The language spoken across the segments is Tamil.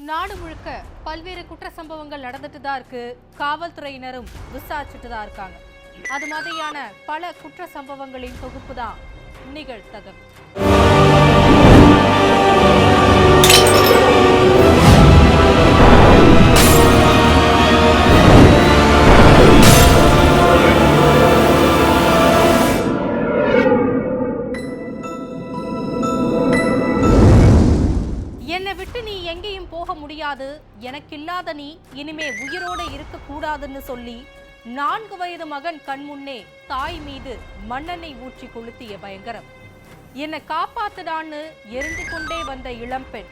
நாடு முழுக்க பல்வேறு குற்ற சம்பவங்கள் நடந்துட்டு தான் இருக்கு. காவல்துறையினரும் விசாரிச்சுட்டு தான் இருக்காங்க. அது மாதிரியான பல குற்ற சம்பவங்களின் தொகுப்பு தான் நிகழ்தகவு. என்னை விட்டு நீ எங்கேயும் போக முடியாது, எனக்கில்லாத நீ இனிமே உயிரோடு இருக்கக்கூடாதுன்னு சொல்லி 4 வயது மகன் கண்முன்னே தாய் மீது மண்ணெண்ணெய் ஊற்றி கொளுத்திய பயங்கரம். என்னை காப்பாத்துடான்னு எரிந்து கொண்டே வந்த இளம்பெண்,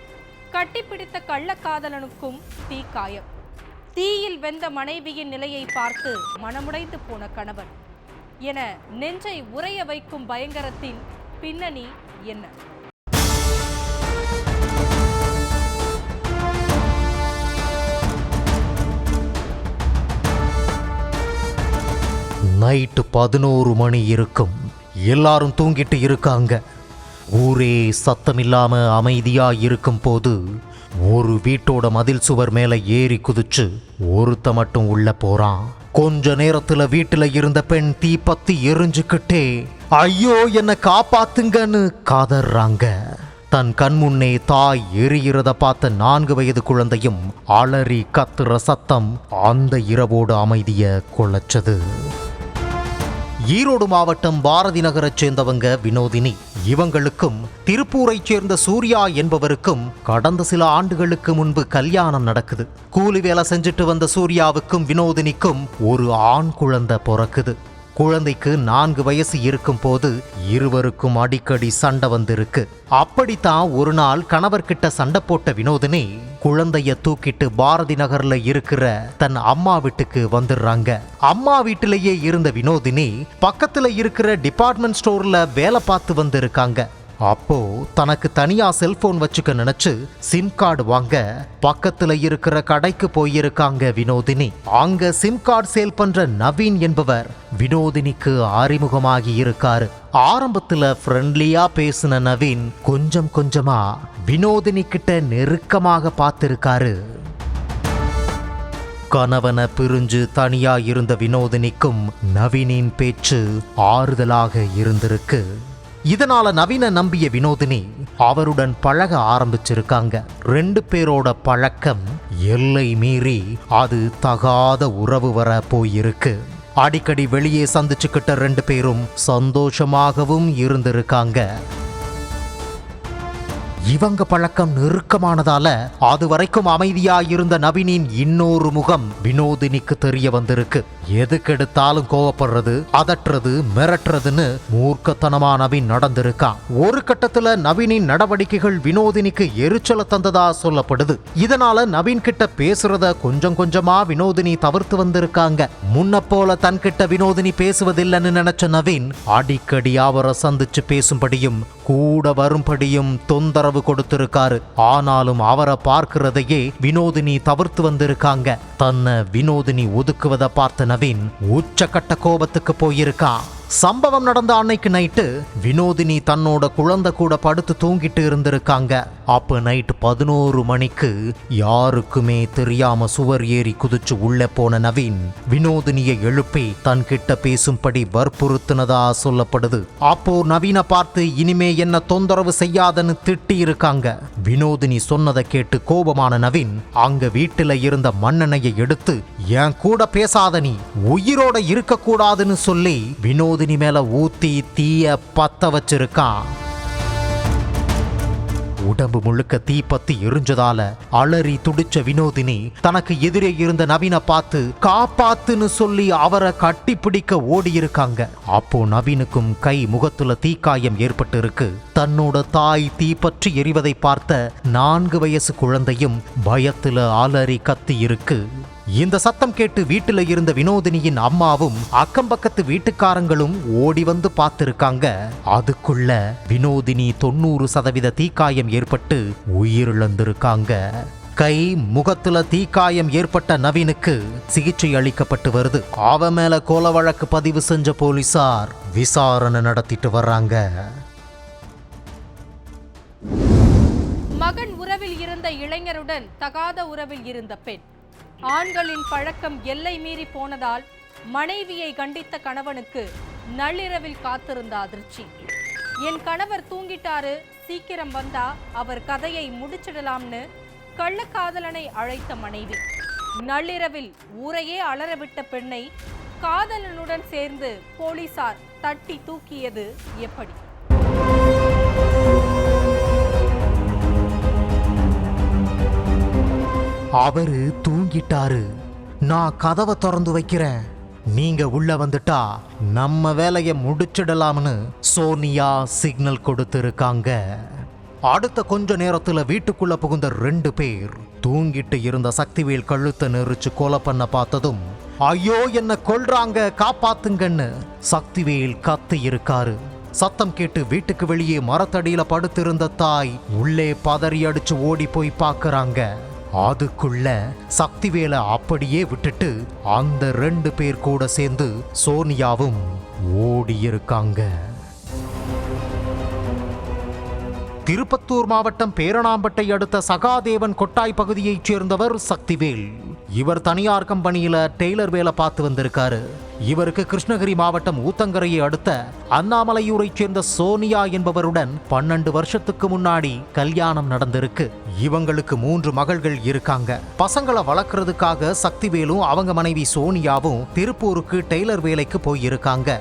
கட்டிப்பிடித்த கள்ளக்காதலனுக்கும் தீக்காயம். தீயில் வெந்த மனைவியின் நிலையை பார்த்து மனமுடைந்து போன கணவன் என நெஞ்சை உறைய வைக்கும் பயங்கரத்தின் பின்னணி என்ன? நைட்டு 11 மணி இருக்கும். எல்லாரும் தூங்கிட்டு இருக்காங்க. ஊரே சத்தமில்லாம அமைதியா இருக்கும் போது ஒரு வீட்டோட மதில் சுவர் மேல ஏறி குதிச்சு ஒருத்த மட்டும் உள்ள போறான். கொஞ்ச நேரத்துல வீட்டுல இருந்த பெண் தீப்பத்தி எரிஞ்சுக்கிட்டே ஐயோ என்ன காப்பாத்துங்கன்னு காதறாங்க. தன் கண்முன்னே தாய் எரிகிறத பார்த்த 4 வயது குழந்தையும் அலறி கத்துற சத்தம் அந்த இரவோடு அமைதிய கொள்ளச்சது. ஈரோடு மாவட்டம் பாரதி நகரைச் சேர்ந்தவங்க வினோதினி. இவங்களுக்கும் திருப்பூரைச் சேர்ந்த சூர்யா என்பவருக்கும் கடந்த சில ஆண்டுகளுக்கு முன்பு கல்யாணம் நடக்குது. கூலி வேலை செஞ்சுட்டு வந்த சூர்யாவுக்கும் வினோதினிக்கும் ஒரு ஆண் குழந்தை பிறக்குது. குழந்தைக்கு 4 வயசு இருக்கும் போது இருவருக்கும் அடிக்கடி சண்டை வந்திருக்கு. அப்படித்தான் ஒரு நாள் கணவர்கிட்ட சண்டை போட்ட வினோதினி குழந்தைய தூக்கிட்டு பாரதி நகர்ல இருக்கிற தன் அம்மா வீட்டுக்கு வந்துடுறாங்க. அம்மா வீட்டிலேயே இருந்த வினோதினி பக்கத்துல இருக்கிற டிபார்ட்மெண்ட் ஸ்டோர்ல வேலை பார்த்து வந்திருக்காங்க. அப்போ தனக்கு தனியா செல்போன் வச்சுக்க நினைச்சு சிம் கார்டு வாங்க பக்கத்துல இருக்கிற கடைக்கு போயிருக்காங்க வினோதினி. அங்க சிம் கார்டு சேல் பண்ற நவீன் என்பவர் வினோதினிக்கு அறிமுகமாகி இருக்காரு. ஆரம்பத்துல ஃப்ரெண்ட்லியா பேசின நவீன் கொஞ்சம் கொஞ்சமா வினோதினி கிட்ட நெருக்கமாக பார்த்திருக்காரு. கணவனை பிரிஞ்சு தனியா இருந்த வினோதினிக்கும் நவீனின் பேச்சு ஆறுதலாக இருந்திருக்கு. இதனால நவீன நம்பிய வினோதினி அவருடன் பழக ஆரம்பிச்சிருக்காங்க. 2 பேரோட பழக்கம் எல்லை மீறி அது தகாத உறவு வர போயிருக்கு. அடிக்கடி வெளியே சந்திச்சுக்கிட்ட 2 பேரும் சந்தோஷமாகவும் இருந்திருக்காங்க. இவங்க பழக்கம் நெருக்கமானதால அது வரைக்கும் அமைதியா இருந்த நவீனின் இன்னொரு முகம் வினோதினிக்கு தெரிய வந்திருக்கு. எதுக்கெடுத்தாலும் கோவப்படுறது, அதட்டுறது, மிரட்டுறதுன்னு மூர்க்கத்தனமா நவீன் நடந்திருக்கான். ஒரு கட்டத்துல நவீனின் நடவடிக்கைகள் வினோதினிக்கு எரிச்சல தந்ததா சொல்லப்படுது. இதனால நவீன் கிட்ட பேசுறத கொஞ்சம் கொஞ்சமா வினோதினி தவிர்த்து வந்திருக்காங்க. முன்ன போல தன்கிட்ட வினோதினி பேசுவதில்லைன்னு நினைச்ச நவீன் அடிக்கடி அவரை சந்திச்சு பேசும்படியும் கூட வரும்படியும் தொந்தரவு கொடுத்திருக்காரு. ஆனாலும் அவரை பார்க்கிறதையே வினோதினி தவிர்த்து வந்திருக்காங்க. தன்னை வினோதினி ஒதுக்குவதை பார்த்த நவீன் உச்சக்கட்ட கோபத்துக்கு போயிருக்கான். சம்பவம் நடந்த அன்னைக்கு நைட்டு வினோதினி தன்னோட குழந்தை கூட படுத்து தூங்கிட்டு இருந்திருக்காங்க. அப்ப நைட்டு 11 மணிக்கு யாருக்குமே தெரியாம சுவர் ஏறி குதிச்சு உள்ள போன நவீன் வினோதினியை எழுப்பி தன்கிட்ட பேசும்படி வற்புறுத்தினதா சொல்லப்படுது. அப்போ நவீனை பார்த்து இனிமே என்ன தொந்தரவு செய்யாதன்னு திட்டி இருக்காங்க. வினோதினி சொன்னதை கேட்டு கோபமான நவீன் அங்க வீட்டுல இருந்த மண்ணெண்ணெயை எடுத்து என் கூட பேசாத நீ உயிரோட இருக்க கூடாதுன்னு சொல்லி வினோதினி மேல ஊத்தி தீய பத்த வச்சிருக்கான். உடம்பு முழுக்க தீப்பத்தி எரிஞ்சதால அலறி துடிச்ச வினோதினி தனக்கு எதிரே இருந்த நவீனை பார்த்து காப்பாத்துன்னு சொல்லி அவரை கட்டிப்பிடிக்க ஓடி இருக்காங்க. அப்போ நவீனுக்கும் கை முகத்துல தீக்காயம் ஏற்பட்டு இருக்கு. தன்னோட தாய் தீப்பற்றி எரிவதை பார்த்த 4 வயசு குழந்தையும் பயத்துல அலறி கத்தி இருக்கு. இந்த சத்தம் கேட்டு வீட்டுல இருந்த வினோதினியின் அம்மாவும் அக்கம் பக்கத்து வீட்டுக்காரங்களும் ஓடி வந்து பார்த்திருக்காங்க. அதுக்குள்ள வினோதினி 90% தீக்காயம் ஏற்பட்டு உயிரிழந்திருக்காங்க. கை முகத்துல தீக்காயம் ஏற்பட்ட நவீனுக்கு சிகிச்சை அளிக்கப்பட்டு வருது. அவன் மேல கொலை வழக்கு பதிவு செஞ்ச போலீசார் விசாரணை நடத்திட்டு வர்றாங்க. மகன் உறவில் இருந்த இளைஞருடன் தகாத உறவில் இருந்த பெண். ஆண்களின் பழக்கம் எல்லை மீறி போனதால் மனைவியை கண்டித்த கணவனுக்கு நள்ளிரவில் காத்திருந்த அதிர்ச்சி. என் கணவர் தூங்கிட்டாரு, சீக்கிரம் வந்தா அவர் கதையை முடிச்சிடலாம்னு கள்ளக்காதலனை அழைத்த மனைவி. நள்ளிரவில் ஊரையே அலறவிட்ட பெண்ணை காதலனுடன் சேர்ந்து போலீசார் தட்டி தூக்கியது எப்படி? அவரு தூங்கிட்டாரு, நான் கதவை திறந்து வைக்கிறேன், நீங்க உள்ள வந்துட்டா நம்ம வேலையை முடிச்சிடலாம்னு சோனியா சிக்னல் கொடுத்திருக்காங்க. அடுத்த கொஞ்ச நேரத்துல வீட்டுக்குள்ள புகுந்த 2 பேர் தூங்கிட்டு இருந்த சக்திவேல் கழுத்தை நெரிச்சு கொலை பண்ண பார்த்ததும், ஐயோ என்ன கொல்றாங்க காப்பாத்துங்கன்னு சக்திவேல் கத்தி இருக்காரு. சத்தம் கேட்டு வீட்டுக்கு வெளியே மரத்தடியில படுத்திருந்த தாய் உள்ளே பதறி அடிச்சு ஓடி போய் பார்க்கறாங்க. அதுக்குள்ள சக்திவேலை அப்படியே விட்டுட்டு அந்த 2 பேர் கூட சேர்ந்து சோனியாவும் ஓடி இருக்காங்க. திருப்பத்தூர் மாவட்டம் பேரணாம்பட்டை அடுத்த சகாதேவன் கொட்டாய் பகுதியைச் சேர்ந்தவர் சக்திவேல். இவர் தனியார் கம்பெனியில டெய்லர் வேலை பார்த்து வந்திருக்காரு. இவருக்கு கிருஷ்ணகிரி மாவட்டம் ஊத்தங்கரையை அடுத்த அண்ணாமலையூரைச் சேர்ந்த சோனியா என்பவருடன் 12 வருஷத்துக்கு முன்னாடி கல்யாணம் நடந்திருக்கு. இவங்களுக்கு 3 மகள்கள் இருக்காங்க. பசங்களை வளர்க்கறதுக்காக சக்திவேலும் அவங்க மனைவி சோனியாவும் திருப்பூருக்கு டெய்லர் வேலைக்கு போயிருக்காங்க.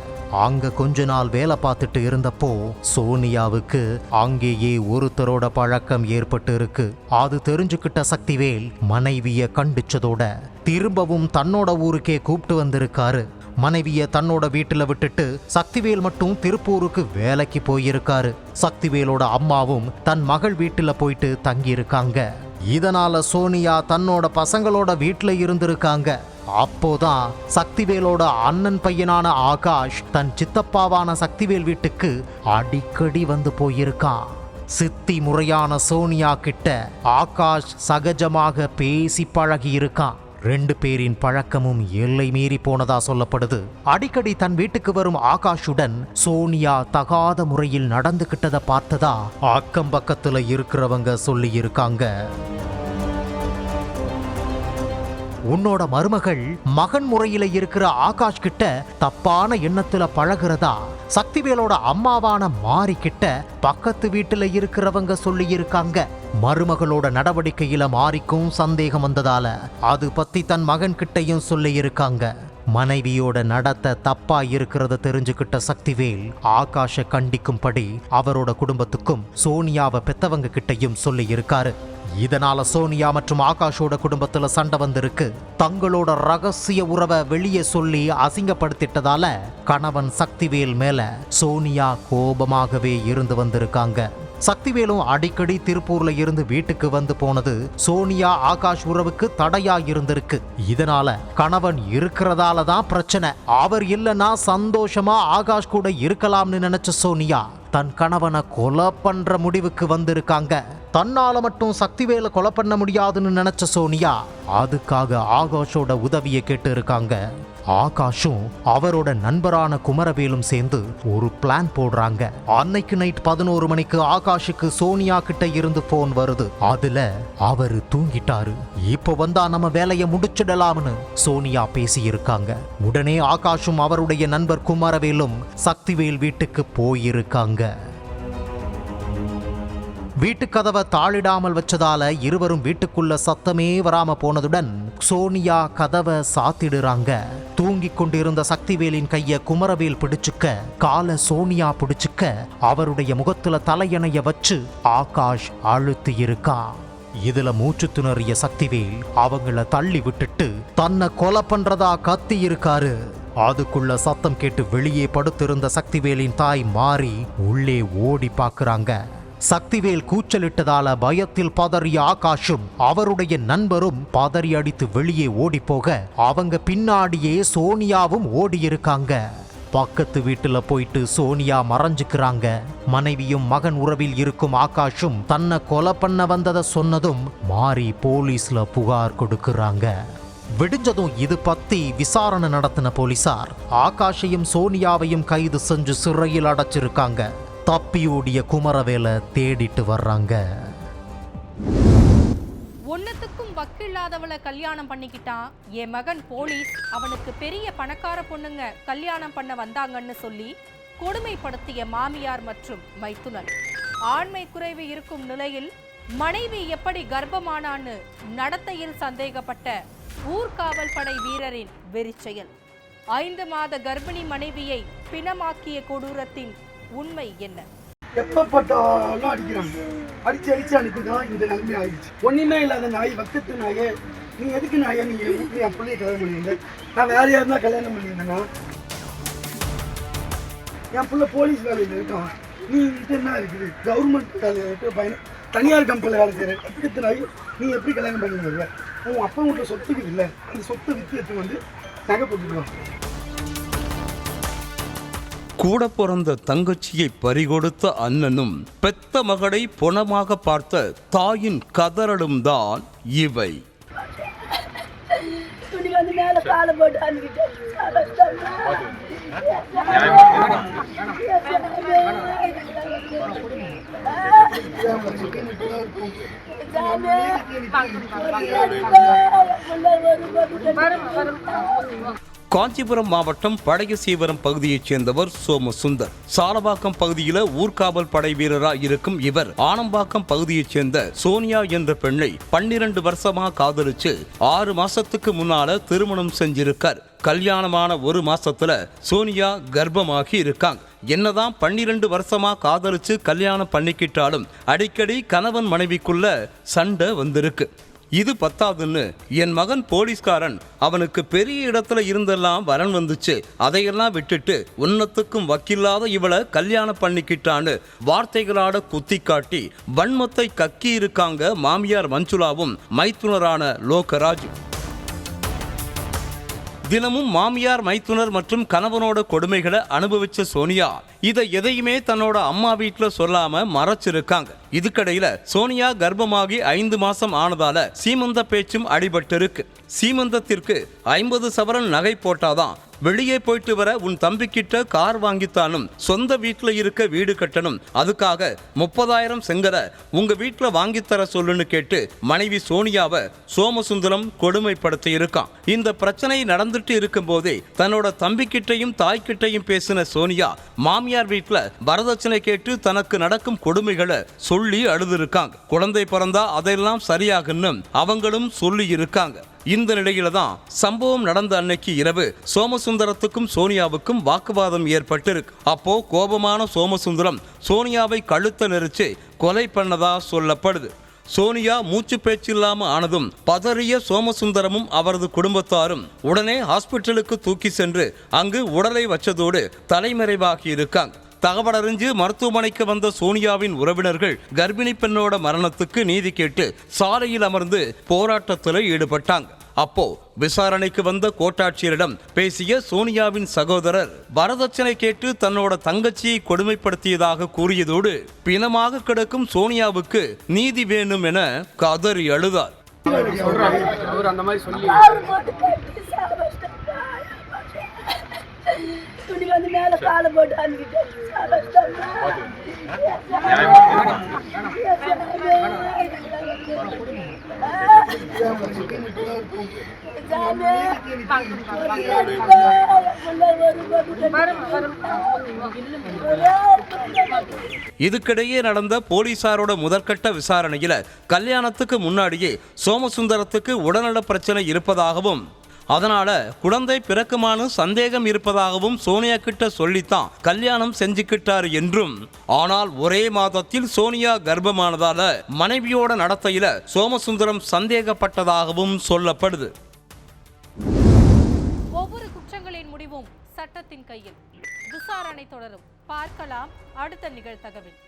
அங்க கொஞ்ச நாள் வேலை பார்த்துட்டு இருந்தப்போ சோனியாவுக்கு அங்கேயே ஒருத்தரோட பழக்கம் ஏற்பட்டு இருக்கு. அது தெரிஞ்சுக்கிட்ட சக்திவேல் மனைவிய கண்டிச்சதோட திரும்பவும் தன்னோட ஊருக்கே கூப்பிட்டு வந்திருக்காரு. மனைவிய தன்னோட வீட்டுல விட்டுட்டு சக்திவேல் மட்டும் திருப்பூருக்கு வேலைக்கு போயிருக்காரு. சக்திவேலோட அம்மாவும் தன் மகள் வீட்டுல போயிட்டு தங்கி இருக்காங்க. இதனால சோனியா தன்னோட பசங்களோட வீட்டுல இருந்திருக்காங்க. அப்போதான் சக்திவேலோட அண்ணன் பையனான ஆகாஷ் தன் சித்தப்பாவான சக்திவேல் வீட்டுக்கு அடிக்கடி வந்து போயிருக்கான். சித்தி முறையான சோனியா கிட்ட ஆகாஷ் சகஜமாக பேசி பழகி இருக்கான். 2 பேரின் பழக்கமும் எல்லை மீறி போனதா சொல்லப்படுது. அடிக்கடி தன் வீட்டுக்கு வரும் ஆகாஷுடன் சோனியா தகாத முறையில் நடந்துகிட்டதை பார்த்ததா அக்கம் பக்கத்துல இருக்கிறவங்க சொல்லி இருக்காங்க. உன்னோட மருமகள் மகன் முறையில இருக்கிற ஆகாஷ் கிட்ட தப்பான எண்ணத்துல பழகிறதா சக்திவேலோட அம்மாவான மாரி கிட்ட பக்கத்து வீட்டுல இருக்கிறவங்க சொல்லி இருக்காங்க. மருமகளோட நடவடிக்கையில மாரிக்கும் சந்தேகம் வந்ததால அது பத்தி தன் மகன் கிட்டையும் சொல்லி இருக்காங்க. மனைவியோட நடத்தை தப்பா இருக்கிறத தெரிஞ்சுக்கிட்ட சக்திவேல் ஆகாஷை கண்டிக்கும்படி அவரோட குடும்பத்துக்கும் சோனியாவை பெத்தவங்க கிட்டையும் சொல்லி இருக்காரு. இதனால சோனியா மற்றும் ஆகாஷோட குடும்பத்துல சண்டை வந்திருக்கு. தங்களோட ரகசிய உறவை வெளியே சொல்லி அசிங்கப்படுத்திட்டதால கணவன் சக்திவேல் மேல சோனியா கோபமாகவே இருந்து வந்திருக்காங்க. சக்திவேலும் அடிக்கடி திருப்பூர்ல இருந்து வீட்டுக்கு வந்து போனது சோனியா ஆகாஷ் உறவுக்கு தடையா இருந்திருக்கு. இதனால கணவன் இருக்கிறதால தான் பிரச்சனை, அவர் இல்லைன்னா சந்தோஷமா ஆகாஷ் கூட இருக்கலாம்னு நினைச்ச சோனியா தன் கணவனை கொலை பண்ற முடிவுக்கு வந்திருக்காங்க. தன்னால மட்டும் சக்திவேலை கொலை பண்ண முடியாதுன்னு நினைச்ச சோனியா அதுக்காக ஆகாஷோட உதவியை கேட்டு இருக்காங்க. ஆகாஷும் அவரோட நண்பரான குமரவேலும் சேர்ந்து ஒரு பிளான் போடுறாங்க. அன்னைக்கு நைட் 11 மணிக்கு ஆகாஷுக்கு சோனியா கிட்ட இருந்து போன் வருது. அதுல அவரு தூங்கிட்டாரு, இப்போ வந்தா நம்ம வேலையை முடிச்சிடலாம்னு சோனியா பேசி இருக்காங்க. உடனே ஆகாஷும் அவருடைய நண்பர் குமரவேலும் சக்திவேல் வீட்டுக்கு போயிருக்காங்க. வீட்டுக்கதவை தாளிடாமல் வச்சதால இருவரும் வீட்டுக்குள்ள சத்தமே வராம போனதுடன் சோனியா கதவை சாத்திடுறாங்க. தூங்கிக் கொண்டிருந்த சக்திவேலின் கைய குமரவேல் பிடிச்சுக்க, காலை சோனியா பிடிச்சுக்க, அவருடைய முகத்துல தலையணைய வச்சு ஆகாஷ் அழுத்தி இருக்கான். இதுல மூச்சு திணறிய சக்திவேல் அவங்கள தள்ளி விட்டுட்டு தன்னை கொலை பண்றதா கத்தி இருக்காரு. அதுக்குள்ள சத்தம் கேட்டு வெளியே படுத்திருந்த சக்திவேலின் தாய் மாறி உள்ளே ஓடி பார்க்கறாங்க. சக்திவேல் கூச்சலிட்டதால பயத்தில் பதறிய ஆகாஷும் அவருடைய நண்பரும் பதறி அடித்து வெளியே ஓடி போக அவங்க பின்னாடியே சோனியாவும் ஓடி இருக்காங்க. பக்கத்து வீட்டுல போயிட்டு சோனியா மறைஞ்சுக்கிறாங்க. மனைவியும் மகன் உறவில் இருக்கும் ஆகாஷும் தன்னை கொலை பண்ண வந்ததை சொன்னதும் மாறி போலீஸ்ல புகார் கொடுக்கறாங்க. விடிஞ்சதும் இது பத்தி விசாரணை நடத்தின போலீசார் ஆகாஷையும் சோனியாவையும் கைது செஞ்சு சிறையில் அடைச்சிருக்காங்க. தப்பியோடிய குமரவேலை தேடிட்டு வர்றாங்க. ஒன்னத்துக்கும் வக்கில்லாதவளை கல்யாணம் பண்ணிக்கிட்டான், என் மகன் போலீஸ் அவனுக்கு பெரிய பணக்கார பொண்ணுங்க கல்யாணம் பண்ண வந்தாங்கன்னு சொல்லி கொடுமைப்படுத்திய மாமியார் மற்றும் மைத்துனர். ஆண்மை குறைவு இருக்கும் நிலையில் மனைவி எப்படி கர்ப்பமானான்னு நடத்தையில் சந்தேகப்பட்ட ஊர்காவல் படை வீரரின் வெறிச்செயல். 5 மாத கர்ப்பிணி மனைவியை பிணமாக்கிய கொடூரத்தின் உண்மை என்ன? எப்பப்பட்டாலும் அடிக்கிறாங்க. அடிச்சு அனுப்பிதான் இந்த நிலைமை ஆயிடுச்சு. ஒன்றுமே இல்லாத நாய், வக்கத்து நாயே, நீ எதுக்கு நாயை நீங்க என் பிள்ளைய கல்யாணம் பண்ணியிருந்தேன்? நான் வேற யாருந்தா கல்யாணம் பண்ணியிருந்தேன்னா? என் பிள்ளை போலீஸ் வேலையில் இருக்கான், நீ இது என்ன இருக்குது? கவர்மெண்ட் வேலையில் இருக்கிற பையன் தனியார் கம்பெனியில் வேலை செய்கிற வக்கத்து நாய், நீ எப்படி கல்யாணம் பண்ணிடுவ? உன் அப்பா வீட்டில் சொத்துக்குது இல்லை, அந்த சொத்தை விற்று எடுத்து வந்து நகை போட்டுக்குவான். கூட பிறந்த தங்கச்சியை பறிகொடுத்த அண்ணனும் பெத்த மகளை பொணமாக பார்த்த தாயின் கதறலும் தான் இவை. காஞ்சிபுரம் மாவட்டம் படையசீவரம் பகுதியைச் சேர்ந்தவர் சோமசுந்தர். சாலவாக்கம் பகுதியில ஊர்காவல் படை வீரராக இருக்கும் இவர் ஆனம்பாக்கம் பகுதியைச் சேர்ந்த சோனியா என்ற பெண்ணை 12 வருஷமா காதலிச்சு 6 மாசத்துக்கு முன்னால திருமணம் செஞ்சிருக்கார். கல்யாணமான 1 மாசத்துல சோனியா கர்ப்பமாகி இருக்காங்க. என்னதான் 12 வருஷமா காதலிச்சு கல்யாணம் பண்ணிக்கிட்டாலும் அடிக்கடி கணவன் மனைவிக்குள்ள சண்டை வந்திருக்கு. இது பத்தாதுன்னு என் மகன் போலீஸ்காரன் அவனுக்கு பெரிய இடத்துல இருந்தெல்லாம் வரன் வந்துச்சு, அதையெல்லாம் விட்டுட்டு ஒன்னத்துக்கும் வக்கில்லாத இவளை கல்யாணம் பண்ணிக்கிட்டான்னு வார்த்தைகளாட குத்தி காட்டி வன்மத்தை கக்கி இருக்காங்க மாமியார் மஞ்சுளாவும் மைத்துனரான லோகராஜ். தினமும் மாமியார் மைத்துனர் மற்றும் கணவனோட கொடுமைகளை அனுபவிச்ச சோனியா இதை எதையுமே தன்னோட அம்மா வீட்டுல சொல்லாம மறைச்சிருக்காங்க. இதுக்கடையில சோனியா கர்ப்பமாகி 5 மாசம் ஆனதால சீமந்த பேச்சும் அடிபட்டு இருக்கு. சீமந்தத்திற்கு 50 சவரன் நகை போட்டாதான் வெளியே போயிட்டு வர உன் தம்பிக்கிட்ட கார் வாங்கித்தானும் சொந்த வீட்டுல இருக்க வீடு கட்டணும், அதுக்காக 30,000 செங்கரை உங்க வீட்டுல வாங்கித்தர சொல்லுன்னு கேட்டு மனைவி சோனியாவை சோமசுந்தரம் கொடுமைப்படுத்தி இருக்கான். இந்த பிரச்சனை நடந்துட்டு இருக்கும் போதே தன்னோட தம்பிக்கிட்டையும் தாய்கிட்டையும் பேசின சோனியா மாமியார் வீட்டுல வரதட்சணை கேட்டு தனக்கு நடக்கும் கொடுமைகளை சொல்லி அழுதுருக்காங்க. குழந்தை பிறந்தா அதெல்லாம் சரியாகுன்னு அவங்களும் சொல்லி இருக்காங்க. இந்த நிலையில தான் சம்பவம் நடந்த அன்னைக்கு இரவு சோமசுந்தரத்துக்கும் சோனியாவுக்கும் வாக்குவாதம் ஏற்பட்டிருக்கு. அப்போ கோபமான சோமசுந்தரம் சோனியாவை கழுத்த நெரிச்சு கொலை பண்ணதா சொல்லப்படுது. சோனியா மூச்சு பேச்சு இல்லாம ஆனதும் பதறிய சோமசுந்தரமும் அவரது குடும்பத்தாரும் உடனே ஹாஸ்பிட்டலுக்கு தூக்கி சென்று அங்கு உடலை வச்சதோடு தலைமறைவாகி இருக்காங்க. தகவலறிஞ்சு மருத்துவமனைக்கு வந்த சோனியாவின் உறவினர்கள் கர்ப்பிணி பெண்ணோட மரணத்துக்கு நீதி கேட்டு சாலையில் அமர்ந்து போராட்டத்தில் ஈடுபட்டாங்க. அப்போ விசாரணைக்கு வந்த கோட்டாட்சியரிடம் பேசிய சோனியாவின் சகோதரர் வரதட்சணை கேட்டு தன்னோட தங்கச்சியை கொடுமைப்படுத்தியதாக கூறியதோடு பிணமாக கிடக்கும் சோனியாவுக்கு நீதி வேணும் என கதறி அழுதார். துணி வந்து மேல காலை போட்டு அனுப்பிட்டேன். இதுக்கிடையே நடந்த போலீசாரோட முதற்கட்ட விசாரணையில கல்யாணத்துக்கு முன்னாடியே சோமசுந்தரத்துக்கு உடல்நல பிரச்சனை இருப்பதாகவும் அதனால குழந்தை பிறக்குமானு சந்தேகம் இருப்பதாகவும் சோனியா கிட்ட சொல்லித்தான் கல்யாணம் செஞ்சுக்கிட்டாரு என்றும், ஆனால் ஒரே மாதத்தில் சோனியா கர்ப்பமானதால மனைவியோட நடத்தையில சோமசுந்தரம் சந்தேகப்பட்டதாகவும் சொல்லப்படுது. ஒவ்வொரு குற்றங்களின் முடிவும் சட்டத்தின் கையில். விசாரணை தொடரும். பார்க்கலாம் அடுத்த நிகழ்தகவில்.